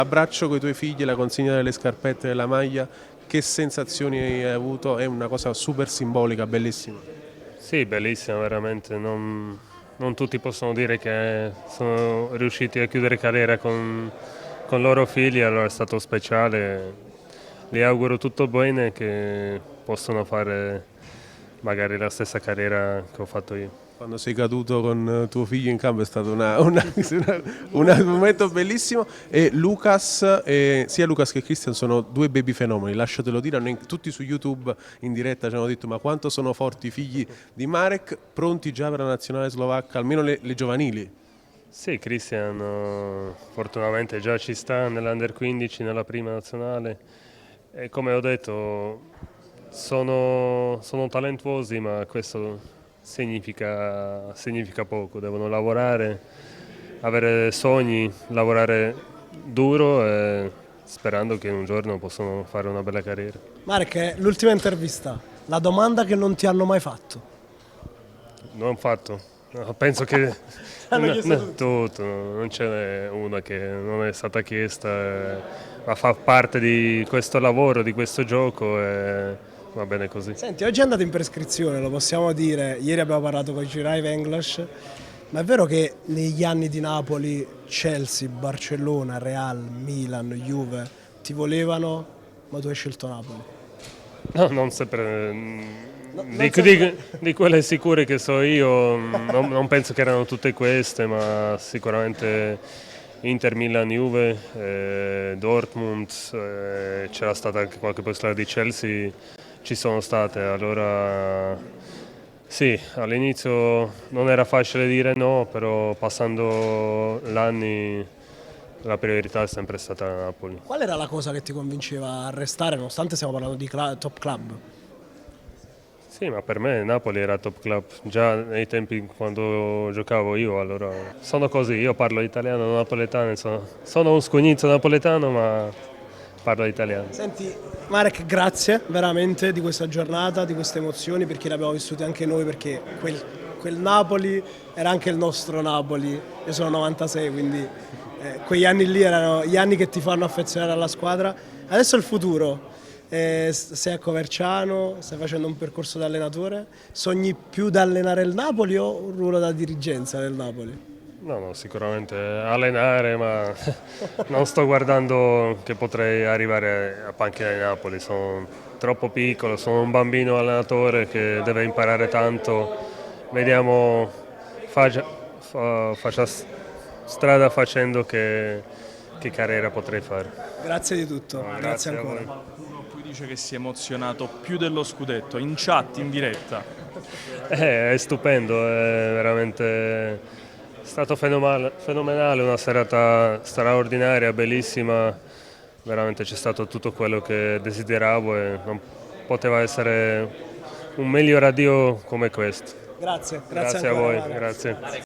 Abbraccio con i tuoi figli, la consegna delle scarpette e della maglia, che sensazioni hai avuto? È una cosa super simbolica, bellissima. Sì, bellissima, veramente. Non tutti possono dire che sono riusciti a chiudere carriera con i loro figli, allora è stato speciale. Gli auguro tutto bene che possano fare magari la stessa carriera che ho fatto io. Quando sei caduto con tuo figlio in campo è stato un momento bellissimo. E Lucas, sia Lucas che Christian sono due baby fenomeni, lasciatelo dire, tutti su YouTube in diretta ci hanno detto ma quanto sono forti i figli di Marek, pronti già per la nazionale slovacca, almeno le giovanili. Sì, Christian fortunatamente già ci sta nell'Under 15, nella prima nazionale e come ho detto sono talentuosi ma questo significa poco, devono lavorare, avere sogni, lavorare duro e sperando che un giorno possano fare una bella carriera. Marek, l'ultima intervista, la domanda che non ti hanno mai fatto. Non ho fatto, no, penso che Hanno chiesto tutti. tutto, non ce n'è una che non è stata chiesta, ma fa parte di questo lavoro, di questo gioco e va bene così. Senti, oggi è andato in prescrizione, lo possiamo dire. Ieri abbiamo parlato con Girai Venglos, ma è vero che negli anni di Napoli, Chelsea, Barcellona, Real, Milan, Juve ti volevano, ma tu hai scelto Napoli. No, non sempre, Non di, sempre. di quelle sicure che so io, non penso che erano tutte queste, ma sicuramente Inter, Milan, Juve, Dortmund, c'era stata anche qualche postale di Chelsea, ci sono state, allora sì, all'inizio non era facile dire no, però passando gli anni la priorità è sempre stata Napoli. Qual era la cosa che ti convinceva a restare, nonostante stiamo parlando di top club? Sì, ma per me Napoli era top club, già nei tempi quando giocavo io, allora sono così, io parlo italiano, napoletano, sono un scugnizzo napoletano ma parlo italiano. Senti, Marek, grazie veramente di questa giornata, di queste emozioni, perché le abbiamo vissute anche noi, perché quel Napoli era anche il nostro Napoli. Io sono 96, quindi quegli anni lì erano gli anni che ti fanno affezionare alla squadra. Adesso il futuro. Sei a Coverciano, stai facendo un percorso da allenatore. Sogni più da allenare il Napoli o un ruolo da dirigenza del Napoli? No, no, sicuramente allenare, ma non sto guardando che potrei arrivare a panchina di Napoli, sono troppo piccolo, sono un bambino allenatore che deve imparare tanto, vediamo, faccia strada facendo che carriera potrei fare. Grazie di tutto, No, grazie grazie a ancora. voi. Qualcuno qui dice che si è emozionato più dello scudetto, in chat, in diretta. È stupendo, è veramente stato fenomenale, una serata straordinaria, bellissima, veramente c'è stato tutto quello che desideravo e non poteva essere un meglio addio come questo. Grazie, grazie Grazie a ancora. voi, Marek. grazie.